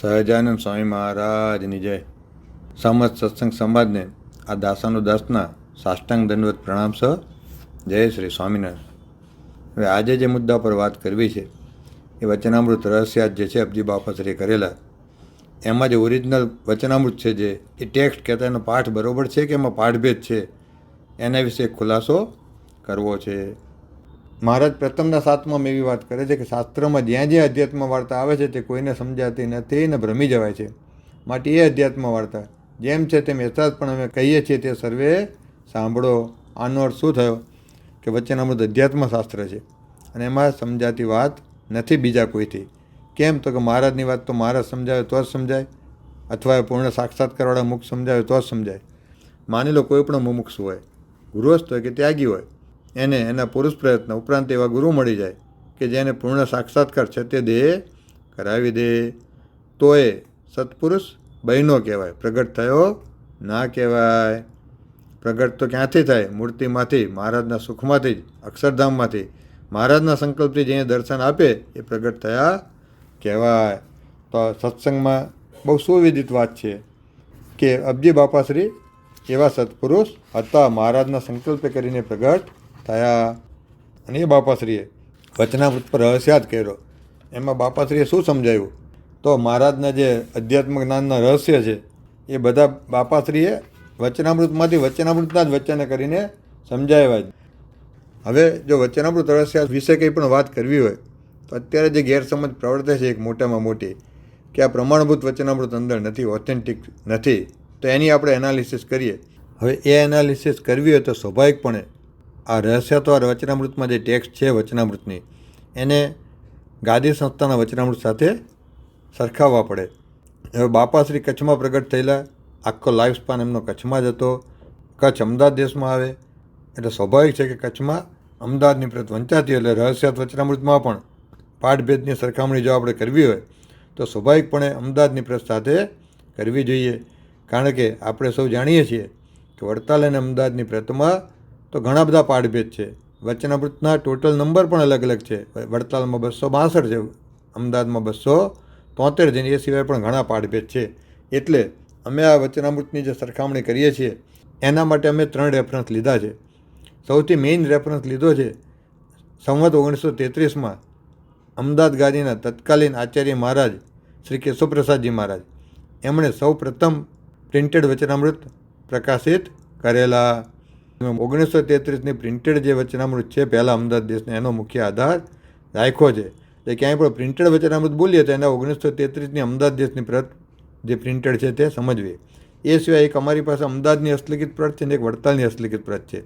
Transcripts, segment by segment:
સહજાનંદ સ્વામી મહારાજની જય. સમસ્ત સત્સંગ સમાજને આ દાસાનું દાસના સાષ્ટાંગ દંડવત પ્રણામ સહ જય શ્રી સ્વામિનારાયણ. હવે આજે જે મુદ્દા પર વાત કરવી છે એ વચનામૃત રહસ્યાત જે છે અબજી બાપાશ્રીએ કરેલા, એમાં જે ઓરિજિનલ વચનામૃત છે, જે એ ટેક્સ્ટ કહેતા એનો પાઠ બરોબર છે કે એમાં પાઠભેદ છે, એના વિશે ખુલાસો કરવો છે. મહારાજ પ્રથમના સાતમાં એવી વાત કરે છે કે શાસ્ત્રમાં જ્યાં જ્યાં અધ્યાત્મ વાર્તા આવે છે તે કોઈને સમજાતી નથી ને ભ્રમી જવાય છે. માટે એ અધ્યાત્મ વાર્તા જેમ છે તેમ યથાર્થ પણ અમે કહીએ છીએ તે સર્વે સાંભળો. આનો અર્થ શું થયો કે વચનામૃત અધ્યાત્મ શાસ્ત્ર છે અને એમાં સમજાતી વાત નથી બીજા કોઈથી. કેમ તો કે મહારાજની વાત તો મહારાજ સમજાવે તો જ સમજાય, અથવા પૂર્ણ સાક્ષાત્કારવાળા મુખ સમજાવે તો જ સમજાય. માની લો કોઈ પણ મુમુક્ષુ હોય, ગૃહસ્થ હોય કે ત્યાગી હોય, એને એના પુરુષ પ્રયત્ન ઉપરાંત એવા ગુરુ મળી જાય કે જેને પૂર્ણ સાક્ષાત્કાર છે તે દેહ કરાવી દે, તો એ સત્પુરુષ બહેનો કહેવાય, પ્રગટ થયો ના કહેવાય. પ્રગટ તો ક્યાંથી થાય? મૂર્તિમાંથી, મહારાજના સુખમાંથી જ, અક્ષરધામમાંથી, મહારાજના સંકલ્પથી જે દર્શન આપે એ પ્રગટ થયા કહેવાય. તો સત્સંગમાં બહુ સુવિદિત વાત છે કે અબજી બાપાશ્રી એવા સત્પુરુષ હતા, મહારાજના સંકલ્પે કરીને પ્રગટ થયા. અને એ બાપાશ્રીએ વચનામૃત પર રહસ્યાત કર્યો. એમાં બાપાશ્રીએ શું સમજાવ્યું? તો મહારાજના જે અધ્યાત્મ જ્ઞાનના રહસ્ય છે એ બધા બાપાશ્રીએ વચનામૃતમાંથી વચનામૃતના જ વચન કરીને સમજાવ્યા. હવે જો વચનામૃત રહસ્ય વિશે કંઈ પણ વાત કરવી હોય તો અત્યારે જે ગેરસમજ પ્રવર્તે છે એક મોટામાં મોટી, કે આ પ્રમાણભૂત વચનામૃત અંદર નથી, ઓથેન્ટિક નથી, તો એની આપણે એનાલિસિસ કરીએ. હવે એ એનાલિસિસ કરવી હોય તો સ્વાભાવિકપણે આ રહસ્યત્વાર વચનામૃતમાં જે ટેક્સ્ટ છે વચનામૃતની, એને ગાદી સંસ્થાના વચનામૃત સાથે સરખાવવા પડે. હવે બાપાશ્રી કચ્છમાં પ્રગટ થયેલા, આખો લાઈફ સ્પાન એમનો કચ્છમાં જ હતો. કચ્છ અમદાવાદ દેશમાં આવે એટલે સ્વાભાવિક છે કે કચ્છમાં અમદાવાદની પ્રત વંચાતી, એટલે રહસ્યાત વચનામૃતમાં પણ પાઠભેદની સરખામણી જો આપણે કરવી હોય તો સ્વાભાવિકપણે અમદાવાદની પ્રત સાથે કરવી જોઈએ. કારણ કે આપણે સૌ જાણીએ છીએ કે વડતાલ અને અમદાવાદની પ્રતમાં તો ઘણા બધા પાઠભેદ છે. વચનામૃતના ટોટલ નંબર પણ અલગ અલગ છે. વડતાલમાં 262 છે, અમદાવાદમાં 273 છે, એ સિવાય પણ ઘણા પાઠભેદ છે. એટલે અમે આ વચનામૃતની જે સરખામણી કરીએ છીએ એના માટે અમે 3 રેફરન્સ લીધા છે. સૌથી મેઇન રેફરન્સ લીધો છે સંવત 1933માં અમદાવાદ ગાદીના તત્કાલીન આચાર્ય મહારાજ શ્રી કેશવપ્રસાદજી મહારાજ, એમણે સૌ પ્રથમ પ્રિન્ટેડ વચનામૃત પ્રકાશિત કરેલા. 1933ની પ્રિન્ટેડ જે વચનામૃત છે પહેલાં અમદાવાદ દેશને, એનો મુખ્ય આધાર રાખ્યો છે. એટલે ક્યાંય પણ પ્રિન્ટેડ વચનામૃત બોલીએ તો એના 1933ની અમદાવાદ દેશની પ્રત જે પ્રિન્ટેડ છે તે સમજવી. એ સિવાય એક અમારી પાસે અમદાવાદની હસ્તલિખિત પ્રત છે ને એક વડતાલની હસ્તલિખિત પ્રત છે,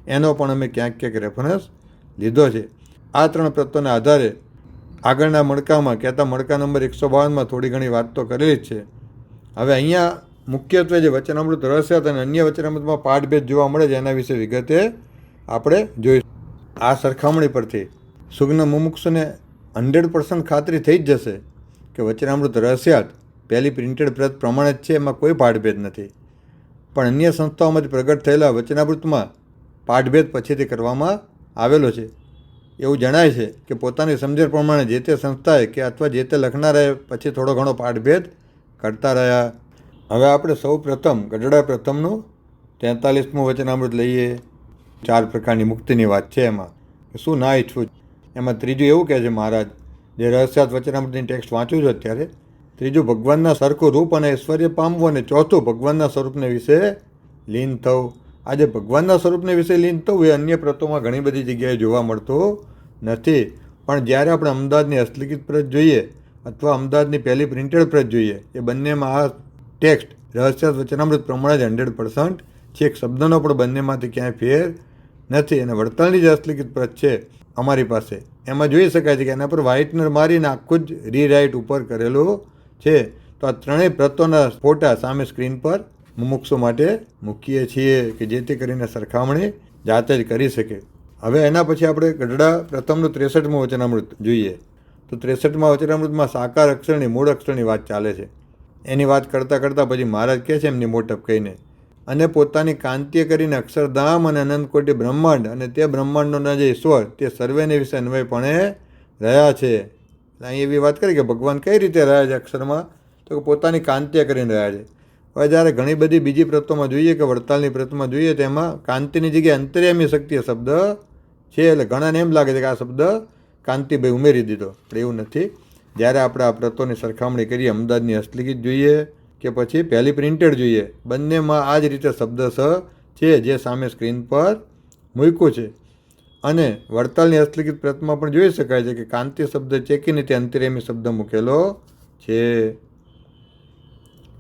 એનો પણ અમે ક્યાંક ક્યાંક રેફરન્સ લીધો છે. આ 3 પ્રતોના આધારે આગળના મણકામાં કહેતા મણકા નંબર 152માં થોડી ઘણી વાત તો કરેલી જ છે. હવે અહીંયા મુખ્યત્વે જે વચનામૃત રહસ્યાત અને અન્ય વચનામૃતમાં પાઠભેદ જોવા મળે છે એના વિશે વિગતે આપણે જોઈશું. આ સરખામણી પરથી સુગ્ન મુમુક્ષુને 100% ખાતરી થઈ જ જશે કે વચનામૃત રહસ્યાત પહેલી પ્રિન્ટેડ પ્રત પ્રમાણે જ છે, એમાં કોઈ પાઠભેદ નથી. પણ અન્ય સંસ્થાઓમાંથી પ્રગટ થયેલા વચનામૃતમાં પાઠભેદ પછીથી કરવામાં આવેલો છે. એવું જણાય છે કે પોતાની સમજણ પ્રમાણે જે તે સંસ્થાએ કે અથવા જે તે લખનારાએ પછી થોડો ઘણો પાઠભેદ કરતા રહ્યા. હવે આપણે સૌ પ્રથમ ગઢડા પ્રથમનું 43મું વચનામૃત લઈએ. 4 પ્રકારની મુક્તિની વાત છે એમાં, શું ના ઈચ્છવું. એમાં ત્રીજું એવું કહે છે મહારાજ, જે રહસ્યાત વચનામૃતની ટેક્સ્ટ વાંચું છું અત્યારે, ત્રીજું ભગવાનના સરખું રૂપ અને ઐશ્વર્ય પામવું, અને ચોથું ભગવાનના સ્વરૂપને વિશે લીન થવું. આજે ભગવાનના સ્વરૂપને વિશે લીન થવું એ અન્ય પ્રતોમાં ઘણી બધી જગ્યાએ જોવા મળતું નથી. પણ જ્યારે આપણે અમદાવાદની હસ્તલિખિત પ્રત જોઈએ અથવા અમદાવાદની પહેલી પ્રિન્ટેડ પ્રત જોઈએ, એ બંનેમાં આ ટેક્સ્ટ રહસ્યાત વચનામૃત પ્રમાણે જ 100% છે. એક શબ્દનો પણ બંનેમાંથી ક્યાંય ફેર નથી. અને વડતાલની જે હસ્તલિખિત પ્રત છે અમારી પાસે, એમાં જોઈ શકાય છે કે એના પર વ્હાઇટનર મારીને આખું જ રીરાઇટ ઉપર કરેલું છે. તો આ 3 પ્રતોના ફોટા સામે સ્ક્રીન પર મુમુક્ષુ માટે મૂકીએ છીએ કે જેથી કરીને સરખામણી જાતે જ કરી શકે. હવે એના પછી આપણે ગઢડા પ્રથમનું 63મું વચનામૃત જોઈએ. તો 63મા વચનામૃતમાં સાકાર અક્ષરની, મૂળ અક્ષરની વાત ચાલે છે. એની વાત કરતાં કરતાં પછી મહારાજ કહે છે એમની મોટપ કહીને, અને પોતાની કાંતિએ કરીને અક્ષરધામ અને અનંતકોટી બ્રહ્માંડ અને તે બ્રહ્માંડોના જે ઈશ્વર તે સર્વેને વિશે અન્વયપણે રહ્યા છે. અહીં એવી વાત કરી કે ભગવાન કઈ રીતે રહ્યા છે અક્ષરમાં, તો કે પોતાની કાંત્ય કરીને રહ્યા છે. હવે જ્યારે ઘણી બધી બીજી પ્રતોમાં જોઈએ કે વડતાલની પ્રતમાં જોઈએ તો એમાં કાંતિની જગ્યાએ અંતર્યામી શક્તિ શબ્દ છે. એટલે ઘણાને એમ લાગે છે કે આ શબ્દ કાંતિભાઈ ઉમેરી દીધો, પણ એવું નથી. જ્યારે આપણે આ પ્રતોની સરખામણી કરીએ, અમદાવાદની હસ્તલિખિત જોઈએ કે પછી પહેલી પ્રિન્ટેડ જોઈએ, બંનેમાં આ જ રીતે શબ્દ છે જે સામે સ્ક્રીન પર મૂક્યું છે. અને વડતાલની હસ્તલિખિત પ્રતમાં પણ જોઈ શકાય છે કે કાંતિ શબ્દ ચેકીને તે અંતર્યામી શબ્દ મૂકેલો છે.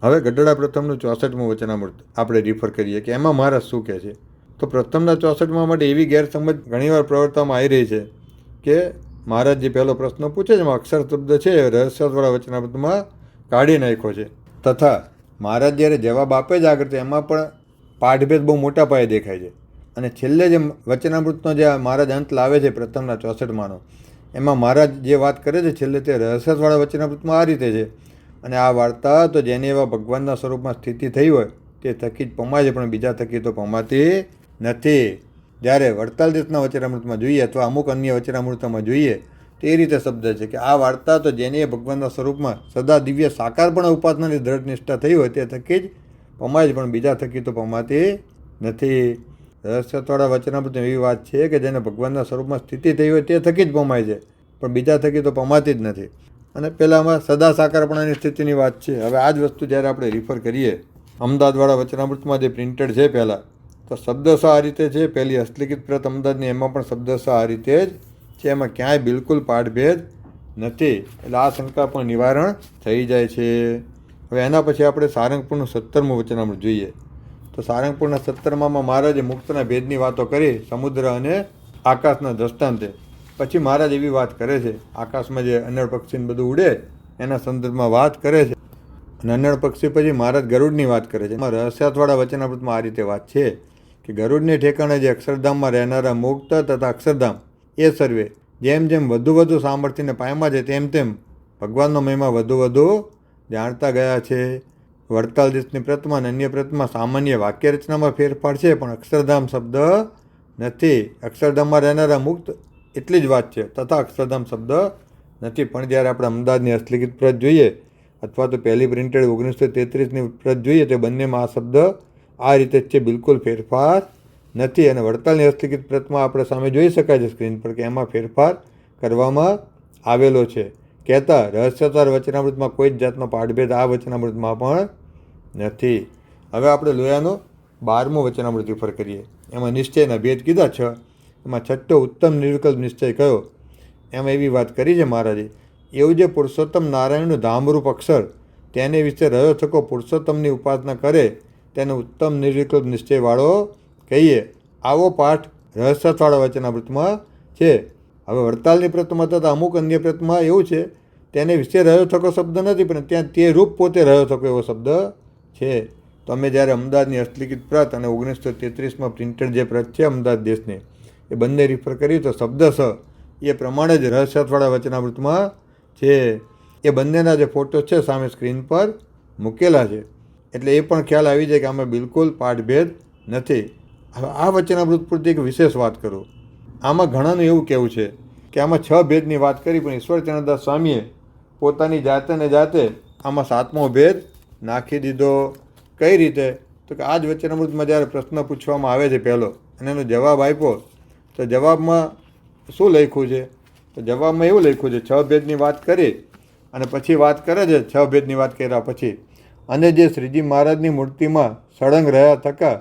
હવે ગઢડા પ્રથમનું 64મું વચનામૃત આપણે રિફર કરીએ કે એમાં મહારાજ શું કહે છે. તો પ્રથમના 64માં માટે એવી ગેરસમજ ઘણીવાર પ્રવર્તવામાં આવી રહી છે કે મહારાજ જે પહેલો પ્રશ્ન પૂછે છે એમાં અક્ષર શબ્દ છે રહસ્યવાળા વચનામૃતમાં કાઢી નાખ્યો છે. તથા મહારાજ જ્યારે જવાબ આપે છે આગળ તો એમાં પણ પાઠભેદ બહુ મોટા પાયે દેખાય છે. અને છેલ્લે જે વચનામૃતનો જે મહારાજ અંત લાવે છે પ્રથમના 64માનો, એમાં મહારાજ જે વાત કરે છે છેલ્લે તે રહસ્યવાળા વચનામૃતમાં આ રીતે છે. અને આ વાર્તા તો જેની એવા ભગવાનના સ્વરૂપમાં સ્થિતિ થઈ હોય તે થકી જ પમાય છે, પણ બીજા થકી તો પમાતી નથી. જ્યારે વડતાલ દેશના વચનામૃતમાં જોઈએ અથવા અમુક અન્ય વચનામૃતમાં જોઈએ તો એ રીતે શબ્દ છે કે આ વાર્તા તો જેની ભગવાનના સ્વરૂપમાં સદા દિવ્ય સાકાર પણ ઉપાસનાની દ્રઢ નિષ્ઠા થઈ હોય તે થકી જ પમાય છે, પણ બીજા થકી તો પમાતી નથી. રહસ્યવાળા વચનામૃત એવી વાત છે કે જેને ભગવાનના સ્વરૂપમાં સ્થિતિ થઈ હોય તે થકી જ પમાય છે, પણ બીજા થકી તો પમાતી જ નથી. અને પહેલાંમાં સદા સાકારપણાની સ્થિતિની વાત છે. હવે આ જ વસ્તુ જ્યારે આપણે રિફર કરીએ અમદાવાદવાળા વચનામૃતમાં જે પ્રિન્ટેડ છે પહેલાં, તો શબ્દશઃ આ રીતે છે. પહેલી હસ્તલિખિત પ્રત અમદાવાદની એમાં પણ શબ્દશઃ આ રીતે જ છે. એમાં ક્યાંય બિલકુલ પાઠભેદ નથી. એટલે આ શંકા પણ નિવારણ થઈ જાય છે. હવે એના પછી આપણે સારંગપુરનું 17મું વચનામૃત જોઈએ. તો સારંગપુરના 17માં મહારાજે મુક્તના ભેદની વાતો કરી સમુદ્ર અને આકાશના દ્રષ્ટાંતે. પછી મહારાજ એવી વાત કરે છે આકાશમાં જે અન્નડ પક્ષીને બધું ઉડે એના સંદર્ભમાં વાત કરે છે. અને અન્નડ પક્ષી પછી મહારાજ ગરુડની વાત કરે છે. એમાં રહસ્યાર્થવાળા વચનામૃતમાં આ રીતે વાત છે કે ગરુડને ઠેકાણે જે અક્ષરધામમાં રહેનારા મુક્ત તથા અક્ષરધામ એ સર્વે જેમ જેમ વધુ સામર્થ્યને પામ્યા છે તેમ તેમ ભગવાનનો મહિમા વધુ જાણતા ગયા છે. વડતાલ દેશની પ્રતમાં અને અન્ય પ્રતમાં સામાન્ય વાક્ય રચનામાં ફેરફાર છે, પણ અક્ષરધામ શબ્દ નથી. અક્ષરધામમાં રહેનારા મુક્ત એટલી જ વાત છે, તથા અક્ષરધામ શબ્દ નથી. પણ જ્યારે આપણે અમદાવાદની હસ્તલિખિત પ્રત જોઈએ અથવા તો પહેલી પ્રિન્ટેડ 1933ની પ્રત જોઈએ તો બંનેમાં આ શબ્દ આ રીતે જ છે, બિલકુલ ફેરફાર નથી. અને વડતાલની હસ્તલિખિત પ્રતમાં આપણે સામે જોઈ શકાય છે સ્ક્રીન પર કે એમાં ફેરફાર કરવામાં આવેલો છે. કહેતા રહસ્યતાર વચનામૃતમાં કોઈ જ જાતનો પાઠભેદ આ વચનામૃતમાં પણ નથી. હવે આપણે લોયાનો 12મું વચનામૃત રિફર કરીએ. એમાં નિશ્ચયના ભેદ કીધા 6. એમાં છઠ્ઠો ઉત્તમ નિર્વિકલ્પ નિશ્ચય કયો. એમાં એવી વાત કરી છે મહારાજે, એવું જે પુરુષોત્તમ નારાયણનું ધામરૂપ અક્ષર તેને વિશે રહ્યો થકો પુરુષોત્તમની ઉપાસના કરે તેને ઉત્તમ નિર્વિકલ્પ નિશ્ચયવાળો કહીએ. આવો પાઠ રહસ્યવાળા વચનામૃતમાં છે. હવે વડતાલની પ્રતમાં તથા અમુક અન્ય પ્રતમાં એવું છે તેને વિશે રહ્યો થકો શબ્દ નથી, પણ ત્યાં તે રૂપ પોતે રહ્યો થકો એવો શબ્દ છે. તો અમે જ્યારે અમદાવાદની હસ્તલિખિત પ્રત અને 1933માં પ્રિન્ટેડ જે પ્રત છે અમદાવાદ દેશની એ બંને રિફર કરી તો શબ્દશઃ એ પ્રમાણે જ રહસ્યાર્થવાળા વચનામૃતમાં છે. એ બંનેના જે ફોટો છે સામે સ્ક્રીન પર મૂકેલા છે. એટલે એ પણ ખ્યાલ આવી જાય કે આમાં બિલકુલ પાઠભેદ નથી. હવે આ વચનામૃત પૂરતી એક વિશેષ વાત કરું. આમાં ઘણાનું એવું કહેવું છે કે આમાં 6 ભેદની વાત કરી, પણ ઈશ્વરચંદ્રદાસ સ્વામીએ પોતાની જાતે આમાં 7મો ભેદ નાખી દીધો. કઈ રીતે? તો કે આ જ વચનામૃતમાં જ્યારે પ્રશ્ન પૂછવામાં આવે છે પહેલો અને એનો જવાબ આપ્યો તો જવાબમાં શું લખ્યું છે? તો જવાબમાં એવું લખ્યું છે 6 ભેદની વાત કરી અને પછી વાત કરે છે 6 ભેદની વાત કર્યા પછી, અને જે શ્રીજી મહારાજની મૂર્તિમાં સળંગ રહ્યા થકા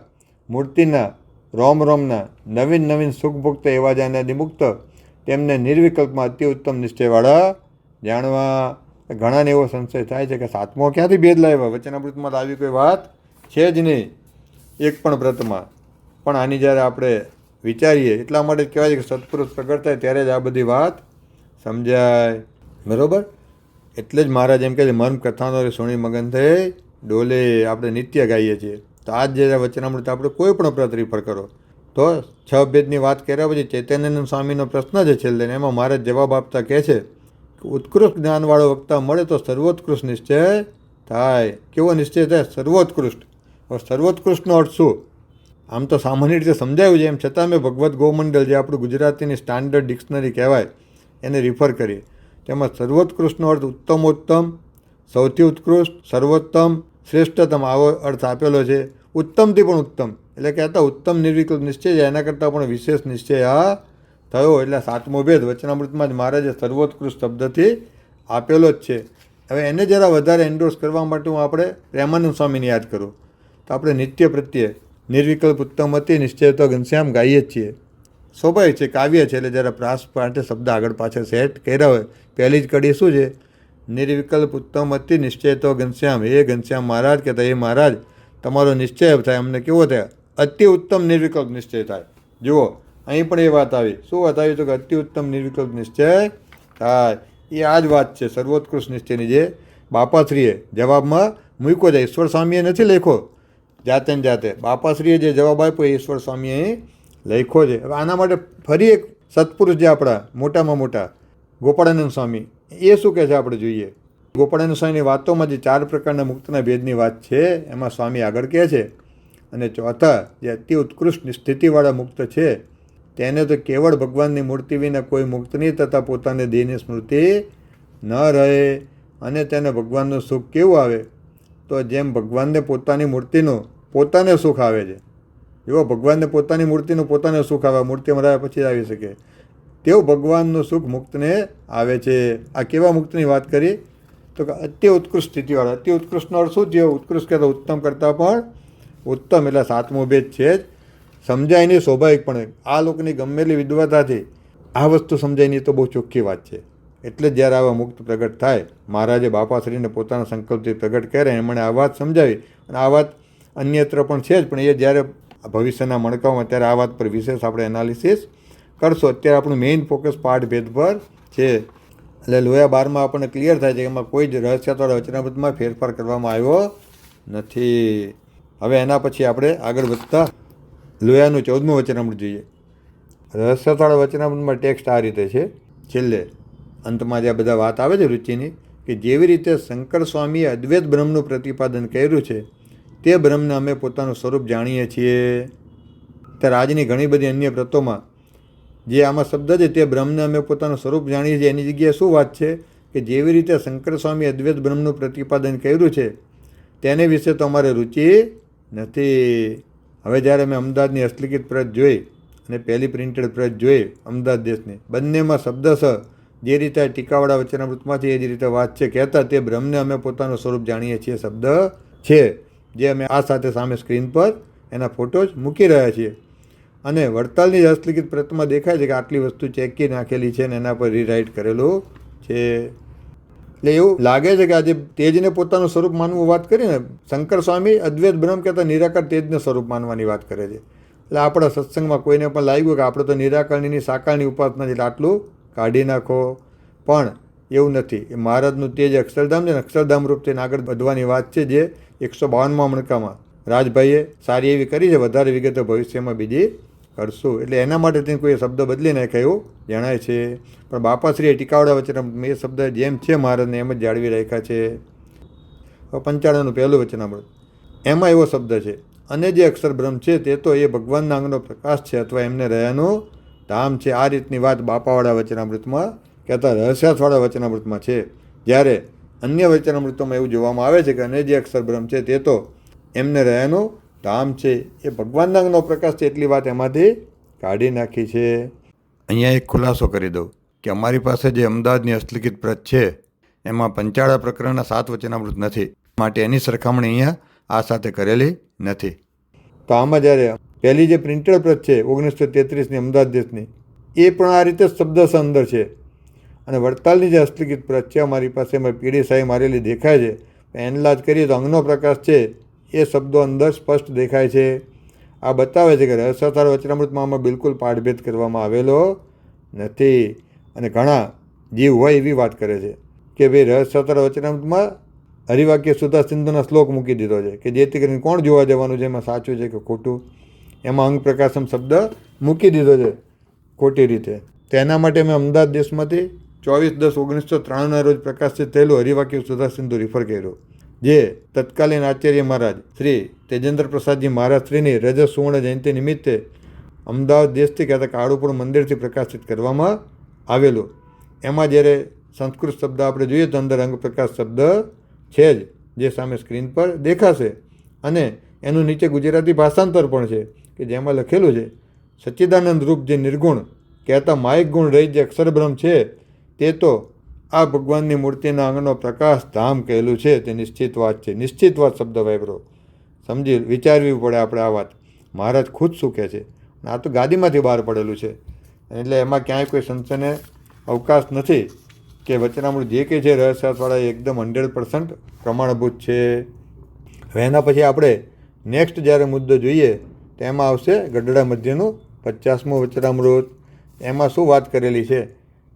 મૂર્તિના રોમના નવીન સુખભુક્ત એવા જાણ્યાદી મુક્ત તેમને નિર્વિકલ્પમાં અતિ ઉત્તમ નિશ્ચયવાળા જાણવા. ઘણાને એવો સંશય થાય છે કે 7મો ક્યાંથી ભેદ લાવ્યા? વચનામૃતમાં આવી કોઈ વાત છે જ નહીં એક પણ પ્રતમાં. પણ આની જ્યારે આપણે વિચારીએ એટલા માટે કહેવાય છે કે સત્પુરુષ પ્રગટ થાય ત્યારે જ આ બધી વાત સમજાય. બરાબર? એટલે જ મહારાજ એમ કહે છે મર્મ કથાનો સુણી મગન થઈ ડોલે. આપણે નિત્ય ગાઈએ છીએ. તો આ જ જે વચનામૃત આપણે કોઈ પણ પ્રત રિફર કરો તો 6 ભેદની વાત કર્યા પછી ચૈતન્યાનંદ સ્વામીનો પ્રશ્ન છે છેલ્લે, એમાં મહારાજ જવાબ આપતા કહે છે કે ઉત્કૃષ્ટ જ્ઞાનવાળો વક્તા મળે તો સર્વોત્કૃષ્ટ નિશ્ચય થાય. કેવો નિશ્ચય થાય? સર્વોત્કૃષ્ટ. હવે સર્વોત્કૃષ્ટનો અર્થ શું? આમ તો સામાન્ય રીતે સમજાયું છે, એમ છતાં મેં ભગવદ્ ગોમંડલ જે આપણું ગુજરાતીની સ્ટાન્ડર્ડ ડિક્શનરી કહેવાય એને રિફર કરી. તેમાં સર્વોત્કૃષ્ટનો અર્થ ઉત્તમોત્તમ, સૌથી ઉત્કૃષ્ટ, સર્વોત્તમ, શ્રેષ્ઠતમ આવો અર્થ આપેલો છે. ઉત્તમથી પણ ઉત્તમ એટલે કહેતા ઉત્તમ નિર્વિકલ્પ નિશ્ચય છે, એના કરતાં પણ વિશેષ નિશ્ચય આ થયો. એટલે સાતમો ભેદ વચનામૃતમાં જ મહારાજે સર્વોત્કૃષ્ટ શબ્દથી આપેલો જ છે. હવે એને જરા વધારે એન્ડોર્સ કરવા માટે હું આપણે પ્રેમાનંદ સ્વામીને યાદ કરું તો આપણે નિત્ય પ્રત્યે નિર્વિકલ્પ ઉત્તમ હતી નિશ્ચય તો ઘનશ્યામ ગાઈએ જ છીએ. સ્વાભાવિક છે, કાવ્ય છે એટલે જરા પ્રાસ માટે શબ્દ આગળ પાછળ સેટ કર્યા હોય. પહેલી જ કડી શું છે? નિર્વિકલ્પ ઉત્તમ હતી નિશ્ચય તો ઘનશ્યામ. હે ઘનશ્યામ મહારાજ કહેતા, એ મહારાજ તમારો નિશ્ચય થાય અમને કેવો થાય? અતિ ઉત્તમ નિર્વિકલ્પ નિશ્ચય થાય. જુઓ અહીં પણ એ વાત આવી. શું વાત આવી? તો કે અતિ ઉત્તમ નિર્વિકલ્પ નિશ્ચય થાય. એ આ જ વાત છે સર્વોત્કૃષ્ટ નિશ્ચયની, જે બાપાશ્રીએ જવાબમાં મૂક્યો છે. ઈશ્વર સ્વામીએ નથી લખ્યો જાતે ને જાતે, બાપાશ્રીએ જે જવાબ આપ્યો એ ઈશ્વર સ્વામીએ લખ્યો છે. હવે આના માટે ફરી એક સત્પુરુષ જે આપણા મોટામાં મોટા ગોપાળાનંદ સ્વામી, એ શું કહે છે આપણે જોઈએ. ગોપાળાનંદ સ્વામીની વાતોમાં જે 4 પ્રકારના મુક્તના ભેદની વાત છે એમાં સ્વામી આગળ કહે છે. અને ચોથા જે અતિ ઉત્કૃષ્ટ સ્થિતિવાળા મુક્ત છે તેને તો કેવળ ભગવાનની મૂર્તિ વિના કોઈ મુક્ત નહીં તથા પોતાને દેહની સ્મૃતિ ન રહે. અને તેને ભગવાનનું સુખ કેવું આવે? તો જેમ ભગવાનને પોતાની મૂર્તિનું પોતાને સુખ આવે છે. જો ભગવાનને પોતાની મૂર્તિનું પોતાને સુખ આવે, મૂર્તિ મરાયા પછી આવી શકે, તેવું ભગવાનનું સુખ મુક્તને આવે છે. આ કેવા મુક્તની વાત કરી? તો કે અતિ ઉત્કૃષ્ટ સ્થિતિવાળા. અતિ ઉત્કૃષ્ટનો અર્થ શું થયો? ઉત્કૃષ્ટ કહેતા ઉત્તમ કરતાં પણ ઉત્તમ, એટલે સાતમો ભેદ છે જ. સમજાય નહીં સ્વાભાવિકપણે. આ લોકોની ગમેલી વિદ્વતાથી આ વસ્તુ સમજાય નહીં તો બહુ ચોખ્ખી વાત છે. એટલે જ જ્યારે આવા મુક્ત પ્રગટ થાય, મહારાજે બાપાશ્રીને પોતાના સંકલ્પથી પ્રગટ કરે એમણે આ વાત સમજાવી. અને આ વાત અન્યત્ર પણ છે જ, પણ એ જ્યારે ભવિષ્યના મણકાઓમાં ત્યારે આ વાત પર વિશેષ આપણે એનાલિસિસ કરશો. અત્યારે આપણું મેઇન ફોકસ પાઠ ભેદ પર છે. એટલે લોયા 12માં આપણને ક્લિયર થાય છે કે એમાં કોઈ જ રહસ્યાત્વાળા વચનામૃતમાં ફેરફાર કરવામાં આવ્યો નથી. હવે એના પછી આપણે આગળ વધતા લોયાનું 14મું વચનામૃત જોઈએ. રહસ્યાત્વાળા વચનામૃતમાં ટેક્સ્ટ આ રીતે છે. છેલ્લે અંતમાં જે આ બધા વાત આવે છે રુચિની, કે જેવી રીતે શંકર સ્વામીએ અદ્વૈત બ્રહ્મનું પ્રતિપાદન કર્યું છે તે બ્રહ્મને અમે પોતાનું સ્વરૂપ જાણીએ છીએ. ત્યારે આજની ઘણી બધી અન્ય પ્રતોમાં જે આમાં શબ્દ છે તે બ્રહ્મને અમે પોતાનું સ્વરૂપ જાણીએ છીએ, એની જગ્યાએ શું વાત છે કે જેવી રીતે શંકર સ્વામી અદ્વૈત બ્રહ્મનું પ્રતિપાદન કર્યું છે તેને વિશે તો અમારે રુચિ નથી. હવે જ્યારે મેં અમદાવાદની હસ્તલિખિત પ્રત જોઈ અને પહેલી પ્રિન્ટેડ પ્રત જોઈ અમદાવાદ દેશની, બંનેમાં શબ્દશ જે રીતે ટીકાવાળા વચનામૃતમાંથી એ જ રીતે વાત છે. કહેતા તે બ્રહ્મને અમે પોતાનું સ્વરૂપ જાણીએ છીએ શબ્દ છે, જે અમે આ સાથે સામે સ્ક્રીન પર એના ફોટોજ મૂકી રહ્યા છીએ. અને વડતાલની જ હસ્તલિખિત પ્રતમાં દેખાય છે કે આટલી વસ્તુ ચેકી નાખેલી છે અને એના પર રીરાઇટ કરેલું છે. એટલે એવું લાગે છે કે આજે તેજને પોતાનું સ્વરૂપ માનવું વાત કરીને શંકર સ્વામી અદ્વૈત બ્રહ્મ કહેતા નિરાકાર તેજને સ્વરૂપ માનવાની વાત કરે છે. એટલે આપણા સત્સંગમાં કોઈને પણ લાગ્યું કે આપણે તો નિરાકારની સાકારની ઉપાસના છે એટલે આટલું કાઢી નાખો, પણ એવું નથી. એ મહારાજનું તેજ અક્ષરધામ છે ને, અક્ષરધામ રૂપ થઈને આગળ વધવાની વાત છે, જે 152માં મણકામાં રાજભાઈએ સારી એવી કરી છે. વધારે વિગતો ભવિષ્યમાં બીજી કરશું. એટલે એના માટે તેને કોઈ શબ્દ બદલી નાખ્યા એવું જણાય છે. પણ બાપાશ્રીએ ટીકાવાળા વચનામૃત એ શબ્દ જેમ છે મહારાજને એમ જ જાળવી રાખ્યા છે. 95નું પહેલું વચનામૃત એમાં એવો શબ્દ છે, અને જે અક્ષર બ્રહ્મ છે તે તો એ ભગવાનના અંગનો પ્રકાશ છે અથવા એમને રહ્યાનું ધામ છે. આ રીતની વાત બાપાવાળા વચનામૃતમાં કહેતા રહસ્યાર્થવાળા વચનામૃતમાં છે. જ્યારે અન્ય વચનામૃતોમાં એવું જોવામાં આવે છે કે અને જે અક્ષર બ્રહ્મ છે તે તો એમને રહ્યાનું ધામ છે, એ ભગવાનના અંગનો પ્રકાશ છે, એટલી વાત એમાંથી કાઢી નાખી છે. અહીંયા એક ખુલાસો કરી દઉં કે અમારી પાસે જે અમદાવાદની હસ્તલિખિત પ્રત છે એમાં પંચાળા પ્રકરણના 7 વચનામૃત નથી, માટે એની સરખામણી અહીંયા આ સાથે કરેલી નથી. તો આમાં જ્યારે પહેલી જે પ્રિન્ટેડ પ્રત છે 1933ની અમદાવાદ દેશની, એ પણ આ રીતે શબ્દશ અંદર છે. અને વડતાલની જે હસ્તલિખિત પ્રત છે અમારી પાસે એમાં પીળી શાહી મારેલી દેખાય છે. એનલાજ કરીએ તો અંગનો પ્રકાશ છે એ શબ્દો અંદર સ્પષ્ટ દેખાય છે. આ બતાવે છે કે રહસ્યાર્થ વચનામૃતમાં આમાં બિલકુલ પાઠભેદ કરવામાં આવેલો નથી. અને ઘણા જીવ હોય એવી વાત કરે છે કે ભાઈ રહસ્યાર્થ વચનામૃતમાં હરિવાક્ય સુધા સિંધુના શ્લોક મૂકી દીધો છે કે જેથી કરીને કોણ જોવા જવાનું છે એમાં સાચું છે કે ખોટું. એમાં અંગ પ્રકાશમ શબ્દ મૂકી દીધો છે ખોટી રીતે. તો એના માટે મેં અમદાવાદ દેશમાંથી 24/10/1993 રોજ પ્રકાશિત થયેલું હરિવાક્ય સુધા સિંધુ રિફર કર્યું, જે તત્કાલીન આચાર્ય મહારાજ શ્રી તેજેન્દ્ર પ્રસાદજી મહારાજ શ્રીની રજત સુવર્ણ જયંતિ નિમિત્તે અમદાવાદ દેશથી કહેતા કાળુપુર મંદિરથી પ્રકાશિત કરવામાં આવેલું. એમાં જ્યારે સંસ્કૃત શબ્દ આપણે જોઈએ તો અંદર અંગ પ્રકાશ શબ્દ છે જ, જે સામે સ્ક્રીન પર દેખાશે, અને એનું નીચે ગુજરાતી ભાષાંતર પણ છે કે જેમાં લખેલું છે સચ્ચિદાનંદ રૂપ જે નિર્ગુણ કહેતા માયિક ગુણ રહી જે અક્ષરબ્રહ્મ છે તે તો આ ભગવાનની મૂર્તિના અંગનો પ્રકાશ ધામ કહેલું છે. તે નિશ્ચિત વાત છે. નિશ્ચિત વાત શબ્દ વાપરો, સમજી વિચારવી પડે આપણે આ વાત. મહારાજ ખુદ શું કહે છે? આ તો ગાદીમાંથી બહાર પડેલું છે, એટલે એમાં ક્યાંય કોઈ સંશયને અવકાશ નથી કે વચનામૃત જે કંઈ છે રહસ્યાર્થવાળા એકદમ 100% પ્રમાણભૂત છે. હવે એના પછી આપણે નેક્સ્ટ જ્યારે મુદ્દો જોઈએ તો એમાં આવશે ગઢડા મધ્યનું 50મું વચનામૃત. એમાં શું વાત કરેલી છે?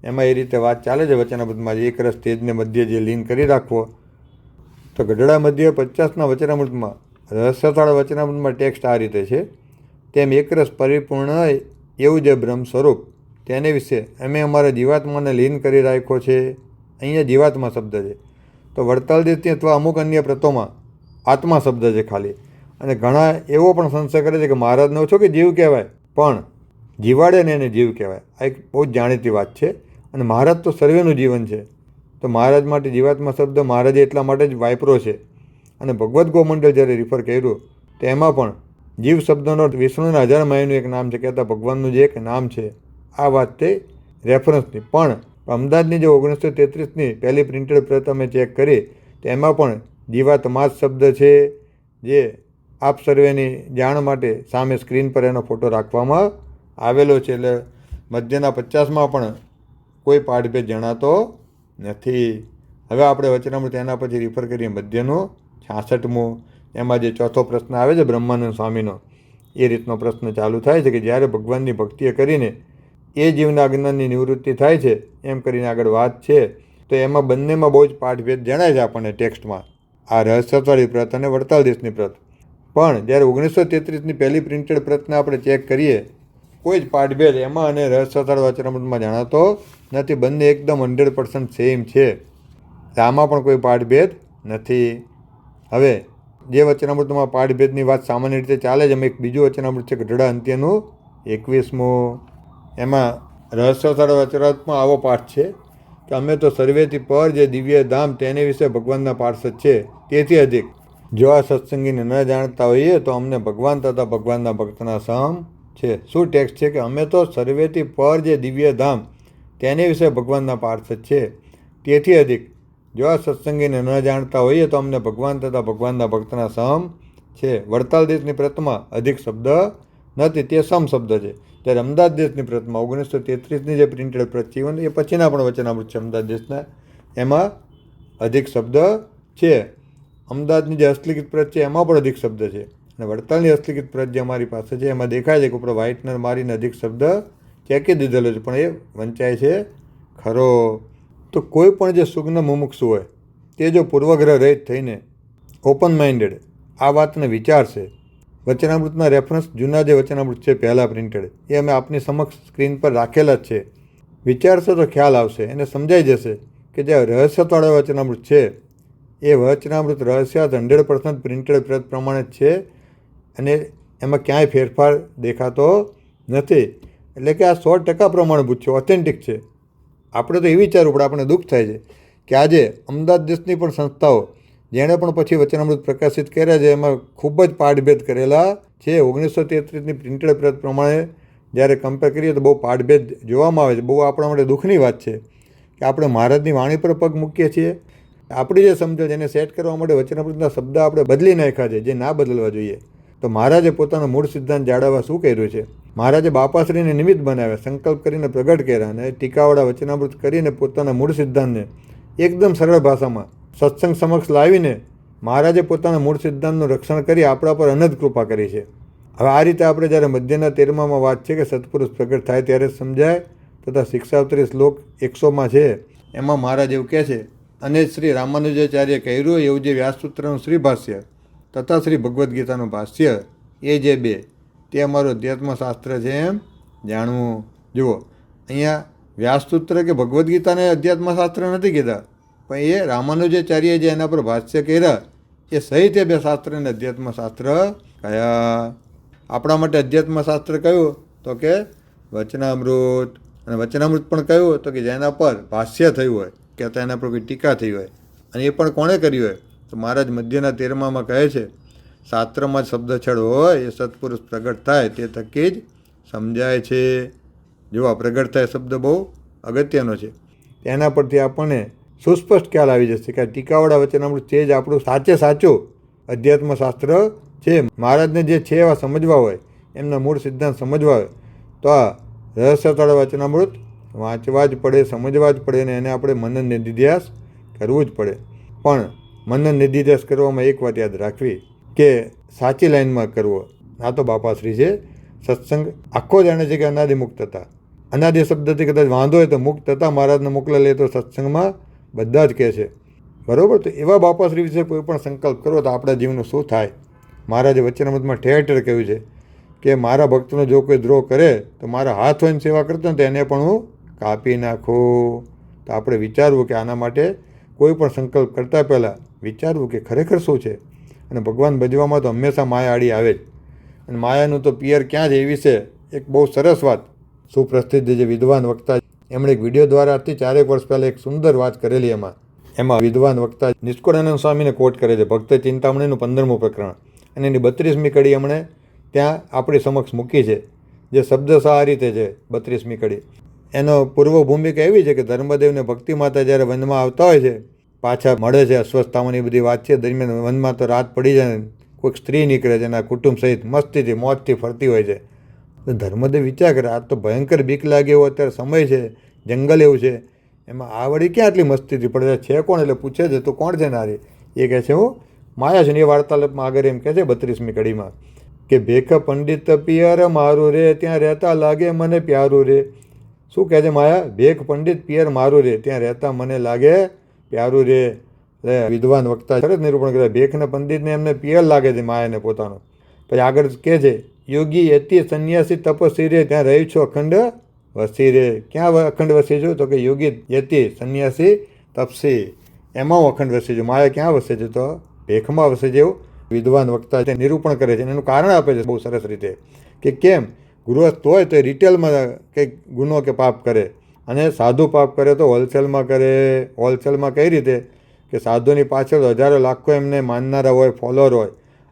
એમાં એ રીતે વાત ચાલે છે વચનામૃતમાં, એક રસ તેજને મધ્ય જે લીન કરી રાખવો. તો ગઢડા મધ્ય 50ના વચનામૃતમાં રહસ્યવાળા વચનામૃતમાં ટેક્સ્ટ આ રીતે છે: તેમ એકરસ પરિપૂર્ણ એવું જે બ્રહ્મ સ્વરૂપ તેને વિશે અમે અમારા જીવાત્માને લીન કરી રાખ્યો છે. અહીંયા જીવાત્મા શબ્દ છે, તો વડતાલ દેશથી અથવા અમુક અન્ય પ્રતોમાં આત્મા શબ્દ છે ખાલી. અને ઘણા એવો પણ સંશય કરે છે કે મહારાજને ઓછો કે જીવ કહેવાય, પણ જીવાડે ને એને જીવ કહેવાય. આ એક બહુ જ જાણીતી વાત છે. અને મહારાજ તો સર્વેનું જીવન છે, તો મહારાજ માટે જીવાત્મા શબ્દ મહારાજે એટલા માટે જ વાપરો છે. અને ભગવદ્ ગોમંડળ જ્યારે રિફર કર્યું તો એમાં પણ જીવ શબ્દનો વિષ્ણુના 1000 માયનું એક નામ છે, કહેતા ભગવાનનું જે એક નામ છે. આ વાત તે રેફરન્સની. પણ અમદાવાદની જે 1933ની પહેલી પ્રિન્ટેડ પ્રત અમે ચેક કરી તો એમાં પણ જીવાત્મા જ શબ્દ છે, જે આપ સર્વેની જાણ માટે સામે સ્ક્રીન પર એનો ફોટો રાખવામાં આવેલો છે. એટલે મધ્યના 50માં પણ કોઈ પાઠભેદ જણાતો નથી. હવે આપણે વચનામૃત એના પછી રિફર કરીએ મધ્યનું 66મું. એમાં જે ચોથો પ્રશ્ન આવે છે બ્રહ્માનંદ સ્વામીનો, એ રીતનો પ્રશ્ન ચાલુ થાય છે કે જ્યારે ભગવાનની ભક્તિ કરીને એ જીવના અજ્ઞાનની નિવૃત્તિ થાય છે એમ કરીને આગળ વાત છે. તો એમાં બંનેમાં બહુ જ પાઠભેદ જણાય છે આપણને ટેક્સ્ટમાં, આ રહસ્યવાળી પ્રત અને વડતાલ દેશની પ્રત. પણ જ્યારે 1933ની પહેલી પ્રિન્ટેડ પ્રતને આપણે ચેક કરીએ, કોઈ જ પાઠભેદ એમાં અને રહસ્યવાળા વચનામૃતમાં જણાતો નથી. બંને એકદમ 100% સેમ છે. આમાં પણ કોઈ પાઠભેદ નથી. હવે જે વચનામૃતમાં પાઠભેદની વાત સામાન્ય રીતે ચાલે છે, એમાં એક બીજું વચનામૃત છે ગઢડા અંત્યનું 21મું. એમાં રહસ્યવાળા વચનામૃતમાં આવો પાઠ છે કે અમે તો સર્વેથી પર જે દિવ્ય ધામ તેને વિશે ભગવાનના પાર્ષદ છે, તેથી અધિક જો આ સત્સંગીને ન જાણતા હોઈએ તો અમને ભગવાન તથા ભગવાનના ભક્તના સમ છે. શું ટેક્સ્ટ છે કે અમે તો સર્વેથી પર જે દિવ્ય ધામ તેને વિશે ભગવાનના પાર્ષદ છે, તેથી અધિક જો આ સત્સંગીને ન જાણતા હોઈએ તો અમને ભગવાન તથા ભગવાનના ભક્તના સમ છે. વડતાલ દેશની પ્રતમાં અધિક શબ્દ નથી, તે સમ શબ્દ છે. ત્યારે અમદાવાદ દેશની પ્રતમાં 1933ની જે પ્રિન્ટેડ પ્રત છે, એ પછીના પણ વચનામૃત છે અમદાવાદ દેશના, એમાં અધિક શબ્દ છે. અમદાવાદની જે હસ્તલિખિત પ્રત છે એમાં પણ અધિક શબ્દ છે. અને વડતાલની હસ્તલિખિત પ્રત જે અમારી પાસે છે એમાં દેખાય છે કે ઉપર વ્હાઇટનર મારીને અધિક શબ્દ ચેકી દીધેલો છે, પણ એ વંચાય છે ખરો. તો કોઈ પણ જે સુગ્ન મુમુક્ષુ હોય તે જો પૂર્વગ્રહ રહિત થઈને ઓપન માઇન્ડેડ આ વાતને વિચારશે. વચનામૃતના રેફરન્સ જૂના જે વચનામૃત છે પહેલાં પ્રિન્ટેડ, એ અમે આપની સમક્ષ સ્ક્રીન પર રાખેલા જ છે. વિચારશો તો ખ્યાલ આવશે, એને સમજાઈ જશે કે જે રહસ્યવાળા વચનામૃત છે એ વચનામૃત રહસ્યાર્થ 100% પ્રિન્ટેડ પ્રત પ્રમાણે જ છે, અને એમાં ક્યાંય ફેરફાર દેખાતો નથી. એટલે કે આ 100% પ્રમાણભૂત છે, ઓથેન્ટિક છે. આપણે તો એ વિચારવું પડે, આપણને દુઃખ થાય છે કે આજે અમદાવાદ દેશની પણ સંસ્થાઓ જેણે પણ પછી વચનામૃત પ્રકાશિત કર્યા છે એમાં ખૂબ જ પાઠભેદ કરેલા છે. 1933ની પ્રિન્ટેડ પ્રત પ્રમાણે જ્યારે કમ્પેર કરીએ તો બહુ પાઠભેદ જોવામાં આવે છે. બહુ આપણા માટે દુઃખની વાત છે કે આપણે મહારાજની વાણી પર પગ મૂકીએ છીએ. આપણી જે સમજણ એને સેટ કરવા માટે વચનામૃતના શબ્દ આપણે બદલી નાખ્યા છે, જે ના બદલવા જોઈએ. તો મહારાજે પોતાનો મૂળ સિદ્ધાંત જાળવવા શું કર્યું છે? મહારાજે બાપાશ્રીને નિમિત્ત બનાવ્યા, સંકલ્પ કરીને પ્રગટ કર્યા, અને ટીકાવાળા વચનામૃત કરીને પોતાના મૂળ સિદ્ધાંતને એકદમ સરળ ભાષામાં સત્સંગ સમક્ષ લાવીને મહારાજે પોતાના મૂળ સિદ્ધાંતનું રક્ષણ કરી આપણા પર અનંત કૃપા કરી છે. હવે આ રીતે આપણે જ્યારે મધ્યના 13માં વાત છે કે સત્પુરુષ પ્રગટ થાય ત્યારે જ સમજાય, તથા શિક્ષાવતરી શ્લોક 100માં છે એમાં મહારાજ એવું કહે છે, અને શ્રી રામાનુજાચાર્ય કર્યું એવું જે વ્યાસસૂત્રનું શ્રી ભાષ્ય તથા શ્રી ભગવદ્ ગીતાનું ભાષ્ય, એ જે બે તે અમારું અધ્યાત્મશાસ્ત્ર છે એમ જાણવું. જુઓ, અહીંયા વ્યાસસૂત્ર કે ભગવદ્ ગીતાને અધ્યાત્મશાસ્ત્ર નથી કીધા, પણ એ રામાનુજાચાર્યએ જે એના પર ભાષ્ય કર્યા એ સહિત એ બે શાસ્ત્રને અધ્યાત્મશાસ્ત્ર કયા. આપણા માટે અધ્યાત્મશાસ્ત્ર કયું તો કે વચનામૃત. અને વચનામૃત પણ કયું તો કે જેના પર ભાષ્ય થયું હોય કે તો એના પર કોઈ ટીકા થઈ હોય. અને એ પણ કોણે કર્યું હોય તો મહારાજ મધ્યના 13માં કહે છે, શાસ્ત્રમાં જ શબ્દ છળ હોય એ સત્પુરુષ પ્રગટ થાય તે થકી જ સમજાય છે. જો આ પ્રગટ થાય શબ્દ બહુ અગત્યનો છે. તેના પરથી આપણને સુસ્પષ્ટ ખ્યાલ આવી જશે કે ટીકાવાળા વચનામૃત છે જ આપણું સાચું અધ્યાત્મશાસ્ત્ર છે. મહારાજને જે છે એવા સમજવા હોય, એમના મૂળ સિદ્ધાંત સમજવા હોય તો આ રહસ્યવાળા વચનામૃત વાંચવા જ પડે, સમજવા જ પડે, અને એને આપણે મનન નિધિધ્યાસ કરવું જ પડે. પણ મનન નિધિધ્યાસ કરવામાં એક વાત યાદ રાખવી કે સાચી લાઈનમાં કરવો. આ તો બાપાશ્રી છે. સત્સંગ આખો જાણે છે કે અનાદિ મુક્ત હતા. અનાદિ શબ્દથી કદાચ વાંધો હોય તો મુક્ત હતા મહારાજને મોકલે લે તો સત્સંગમાં બધા જ કહે છે. બરાબર? તો એવા બાપાશ્રી વિશે કોઈ પણ સંકલ્પ કરો તો આપણા જીવનનું શું થાય? મહારાજે વચનામૃતમાં ઠેર ઠેર કહ્યું છે કે મારા ભક્તનો જો કોઈ દ્રોહ કરે તો મારા હાથ હોઈને સેવા કરતો ને તો એને પણ હું કાપી નાખું. તો આપણે વિચારવું કે આના માટે કોઈ પણ સંકલ્પ કરતાં પહેલાં વિચારવું કે ખરેખર શું છે. અને ભગવાન ભજવામાં તો હંમેશા માયા આડી આવે જ. અને માયાનું તો પિયર ક્યાં છે એ વિશે એક બહુ સરસ વાત સુપ્રસિદ્ધ જે વિદ્વાન વક્તા, એમણે એક વિડીયો દ્વારા આજથી 4 વર્ષ પહેલાં એક સુંદર વાત કરેલી. એમાં વિદ્વાન વક્તા નિષ્કુળાનંદ સ્વામીને કોટ કરે છે, ભક્ત ચિંતામણીનું 15મું પ્રકરણ, અને એની 32મી કડી એમણે ત્યાં આપણી સમક્ષ મૂકી છે, જે શબ્દશઃ આ રીતે છે. 32મી કડી એનો પૂર્વ ભૂમિકા એવી છે કે ધર્મદેવને ભક્તિ માતા જ્યારે વનમાં આવતા હોય છે, પાછા મળે છે, અસ્વસ્થતાઓની બધી વાત છે, દરમિયાન વનમાં તો રાત પડી જાય, કોઈક સ્ત્રી નીકળે છે એના કુટુંબ સહિત મસ્તીથી મોજથી ફરતી હોય છે. તો ધર્મદેવ વિચાર કરે આ તો ભયંકર બીક લાગે એવો અત્યારે સમય છે, જંગલ એવું છે, એમાં આ વળી ક્યાં આટલી મસ્તીથી પડે છે કોણ? એટલે પૂછે છે તો કોણ છે નારી? એ કહે છે હું માયા છું. એ વાર્તાલાપમાં આગળ એમ કહે છે 32મી કડીમાં કે ભેખ પંડિત પિયર મારું રે, ત્યાં રહેતા લાગે મને પ્યારું રે. શું કહે છે માયા? ભેખ પંડિત પિયર મારું રે, ત્યાં રહેતા મને લાગે પ્યારું રે. વિદ્વાન વક્તા સરસ નિરૂપણ કરે, ભેખને પંડિતને એમને પિયર લાગે છે માયાને પોતાનો. પછી આગળ કહે છે યોગી યતિ સંન્યાસી તપસ્વી રે, ત્યાં રહી છો અખંડ વસી રે. ક્યાં અખંડ વસી છું? તો કે યોગી યતિ સંન્યાસી તપસી, એમાં હું અખંડ વસી છું. માયા ક્યાં વસે છે? તો ભેખમાં વસે છે. એવું વિદ્વાન વક્તા તે નિરૂપણ કરે છે. એનું કારણ આપે છે બહુ સરસ રીતે કે કેમ ગૃહસ્થ હોય તો રિટેલમાં કંઈક ગુનો કે પાપ કરે, અને સાધુ પાપ કરે તો હોલસેલમાં કરે. હોલસેલમાં કઈ રીતે કે સાધુની પાછળ હજારો લાખો એમને માનનારા હોય, ફોલોઅર હોય,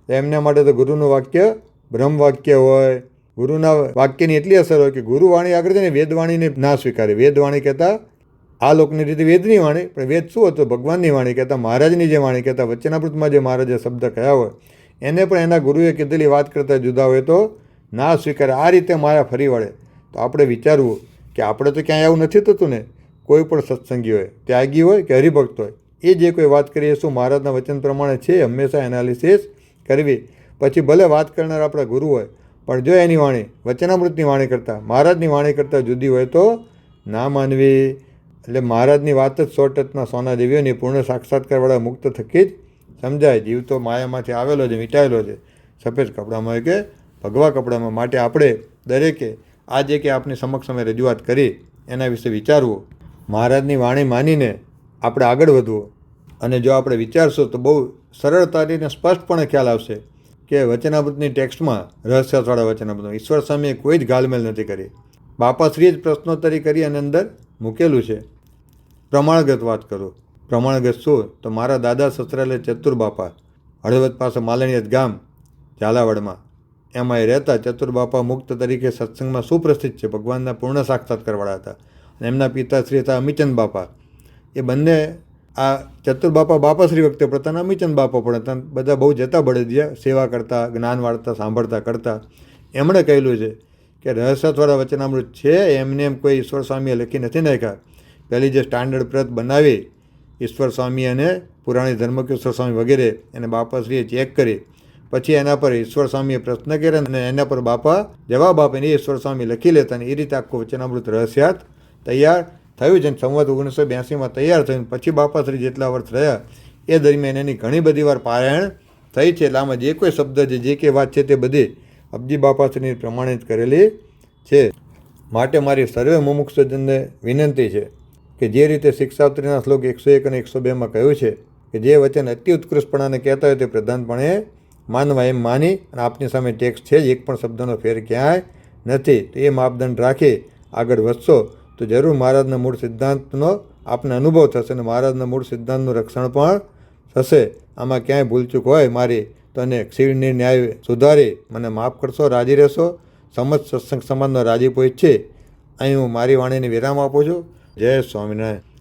એમના માટે તો ગુરુનું વાક્ય બ્રહ્મ વાક્ય હોય. ગુરુના વાક્યની એટલી અસર હોય કે ગુરુવાણી આગળ છે ને વેદવાણીને ના સ્વીકારે. વેદવાણી કહેતા આ લોકની રીતે વેદની વાણી, પણ વેદ શું હતું? ભગવાનની વાણી કહેતા, મહારાજની જે વાણી કહેતા, વચનામૃતમાં જે મહારાજે શબ્દ કહ્યા હોય એને પણ એના ગુરુએ કીધેલી વાત કરતાં જુદા હોય તો ના સ્વીકારે. આ રીતે માયા ફરી વળે. તો આપણે વિચારવું કે આપણે તો ક્યાંય આવું નથી થતું ને. કોઈ પણ સત્સંગી હોય, ત્યાગી હોય કે હરિભક્ત હોય, એ જે કોઈ વાત કરીએ શું મહારાજના વચન પ્રમાણે છે? હંમેશા એનાલિસિસ કરવી. પછી ભલે વાત કરનાર આપણા ગુરુ હોય, પણ જો એની વાણી વચનામૃતની વાણી કરતાં, મહારાજની વાણી કરતાં જુદી હોય તો ના માનવી. એટલે મહારાજની વાત જ 100% સોના જેવી હોય ને, પૂર્ણ સાક્ષાત્કારવાળા મુક્ત થકી જ સમજાય. જીવ તો માયામાંથી આવેલો છે, મીટાયેલો છે, સફેદ કપડામાં હોય કે ભગવા કપડામાં. માટે આપણે દરેકે આ જે કે આપની સમક્ષ અમે રજૂઆત કરી એના વિશે વિચારવું, મહારાજની વાણી માનીને આપણે આગળ વધવું. અને જો આપણે વિચારશું તો બહુ સરળતાથી ને સ્પષ્ટપણે ખ્યાલ આવશે કે વચનામૃતની ટેક્સ્ટમાં, રહસ્યવાળા વચનામૃતમાં ઈશ્વર સ્વામીએ કોઈ જ ગાલમેલ નથી કરી. બાપાશ્રીએ જ પ્રશ્નોત્તરી કરી અને અંદર મૂકેલું છે. પ્રમાણગત વાત કરું. પ્રમાણગત શું? તો મારા દાદા સસરાલે ચતુર બાપા, હળવદ પાસે માલણીયત ગામ ઝાલાવાડમાં, એમાં એ રહેતા. ચતુર બાપા મુક્ત તરીકે સત્સંગમાં સુપ્રસિદ્ધ છે, ભગવાનના પૂર્ણ સાક્ષાત્કારવાળા હતા. અને એમના પિતાશ્રી હતા અમીચંદ બાપા. એ બંને આ ચતુર બાપા બાપાશ્રી વખતે પોતાના અમીચંદ બાપા પણ હતા. બધા બહુ જતા બળદિયા સેવા કરતા, જ્ઞાન વાળતા, સાંભળતા કરતા. એમણે કહેલું છે કે રહસ્યવાળા વચનામૃત છે એમને એમ કોઈ ઈશ્વર સ્વામીએ લખી નથી નાખ્યા. પહેલી જે સ્ટાન્ડર્ડ પ્રત બનાવી ઈશ્વર સ્વામી અને પુરાણી ધર્મકેશ્વર સ્વામી વગેરે, એને બાપાશ્રીએ ચેક કરી, પછી એના પર ઈશ્વર સ્વામીએ પ્રશ્ન કર્યા અને એના પર બાપા જવાબ આપે ને ઈશ્વર સ્વામી લખી લેતા. ને એ રીતે આખું વચનામૃત રહસ્યાત તૈયાર થયું છે. સંવત 1982માં તૈયાર થયું. પછી બાપાશ્રી જેટલા વર્ષ રહ્યા એ દરમિયાન એની ઘણી બધી વાર પારાયણ થઈ છે. એટલે આમાં જે કોઈ શબ્દ છે, જે કંઈ વાત છે તે બધી અબજી બાપાશ્રીની પ્રમાણિત કરેલી છે. માટે મારી સર્વે મુમુક્ષુજનને વિનંતી છે કે જે રીતે શિક્ષાવત્રીના શ્લોક 101 અને 102માં કહ્યું છે કે જે વચન અતિ ઉત્કૃષ્ટપણાને કહેતા હોય તે પ્રધાનપણે માનવા, એમ માની અને આપની સામે ટેક્સ્ટ છે જ, એક પણ શબ્દનો ફેર ક્યાંય નથી. તો એ માપદંડ રાખી આગળ વધશો તો જરૂર મહારાજના મૂળ સિદ્ધાંતનો આપને અનુભવ થશે અને મહારાજના મૂળ સિદ્ધાંતનું રક્ષણ પણ થશે. આમાં ક્યાંય ભૂલચૂક હોય મારી તો અને ક્ષીણની ન્યાય સુધારી મને માફ કરશો, રાજી રહેશો. સમસ્ત સત્સંગ સમાજનો રાજીપો ઈચ્છે અહીં હું મારી વાણીને વિરામ આપું છું. જય સ્વામિનારાયણ.